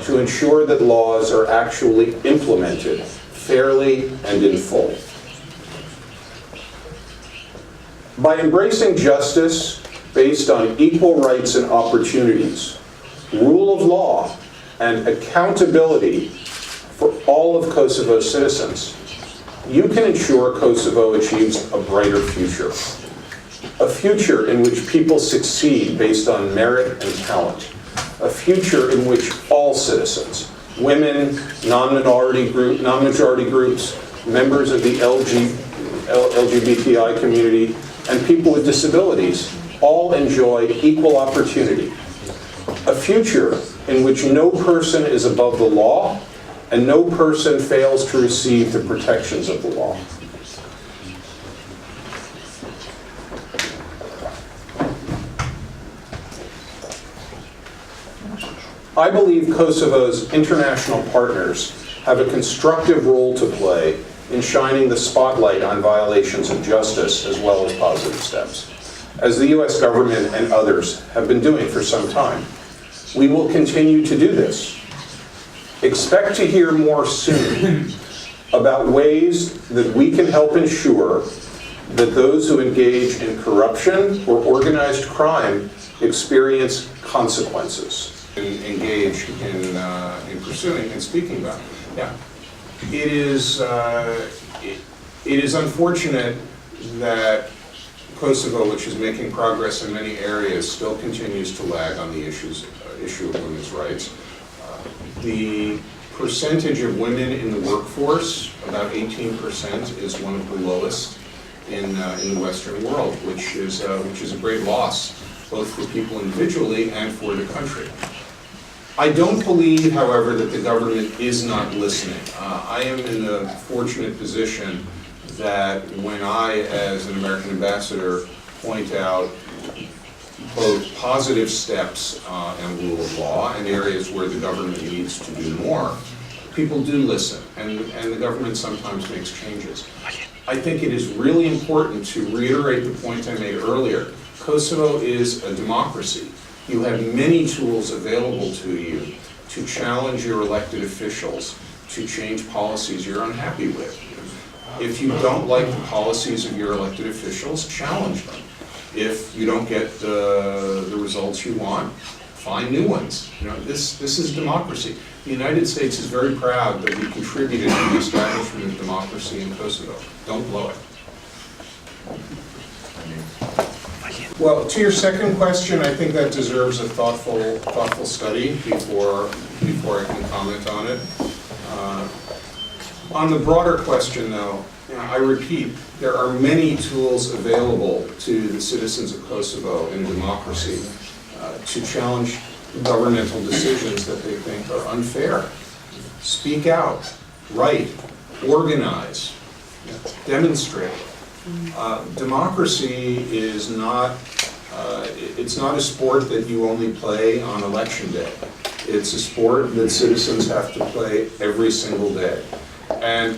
to ensure that laws are actually implemented fairly and in full. By embracing justice based on equal rights and opportunities, rule of law, and accountability for all of Kosovo's citizens, you can ensure Kosovo achieves a brighter future. A future in which people succeed based on merit and talent. A future in which all citizens, women, non-majority groups, members of the LGBTI community, and people with disabilities all enjoy equal opportunity. A future in which no person is above the law and no person fails to receive the protections of the law. I believe Kosovo's international partners have a constructive role to play in shining the spotlight on violations of justice as well as positive steps, as the US government and others have been doing for some time. We will continue to do this. Expect to hear more soon about ways that we can help ensure that those who engage in corruption or organized crime experience consequences. Engage in pursuing and speaking about. Yeah, it is unfortunate that Kosovo, which is making progress in many areas, still continues to lag on the issue of women's rights. The percentage of women in the workforce, about 18%, is one of the lowest in the Western world, which is a great loss, both for people individually and for the country. I don't believe, however, that the government is not listening. I am in the fortunate position that when I, as an American ambassador, point out both positive steps and rule of law and areas where the government needs to do more, people do listen, and the government sometimes makes changes. I think it is really important to reiterate the point I made earlier. Kosovo is a democracy. You have many tools available to you to challenge your elected officials, to change policies you're unhappy with. If you don't like the policies of your elected officials, challenge them. If you don't get the results you want, find new ones. You know, this is democracy. The United States is very proud that we contributed to the establishment of democracy in Kosovo. Don't blow it. Well, to your second question, I think that deserves a thoughtful study before I can comment on it. On the broader question, though, I repeat, there are many tools available to the citizens of Kosovo in a democracy to challenge governmental decisions that they think are unfair. Speak out, write, organize, demonstrate. Democracy is not, it's not a sport that you only play on election day. It's a sport that citizens have to play every single day. And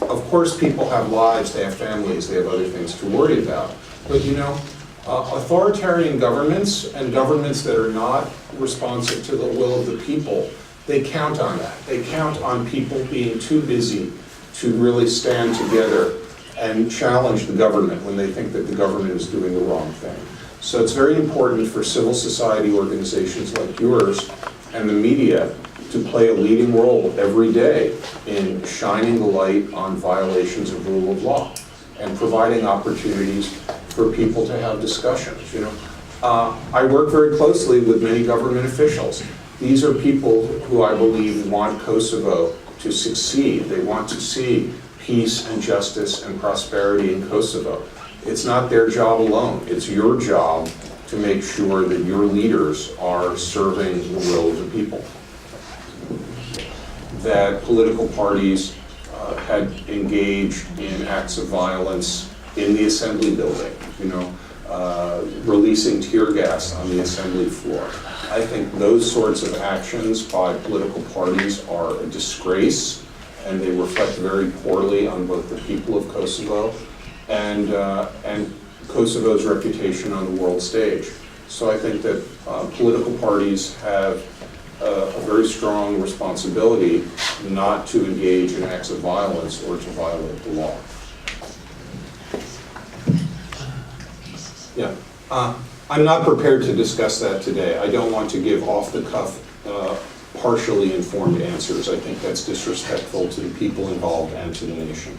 of course people have lives, they have families, they have other things to worry about. But you know, authoritarian governments and governments that are not responsive to the will of the people, they count on that. They count on people being too busy to really stand together and challenge the government when they think that the government is doing the wrong thing. So it's very important for civil society organizations like yours and the media to play a leading role every day in shining the light on violations of rule of law and providing opportunities for people to have discussions. You know, I work very closely with many government officials. These are people who I believe want Kosovo to succeed. They want to see peace and justice and prosperity in Kosovo. It's not their job alone. It's your job to make sure that your leaders are serving the will of the people. That political parties had engaged in acts of violence in the assembly building, you know, releasing tear gas on the assembly floor. I think those sorts of actions by political parties are a disgrace, and they reflect very poorly on both the people of Kosovo and Kosovo's reputation on the world stage. So I think that political parties have a very strong responsibility not to engage in acts of violence or to violate the law. Yeah. I'm not prepared to discuss that today. I don't want to give off-the-cuff, partially informed answers. I think that's disrespectful to the people involved and to the nation.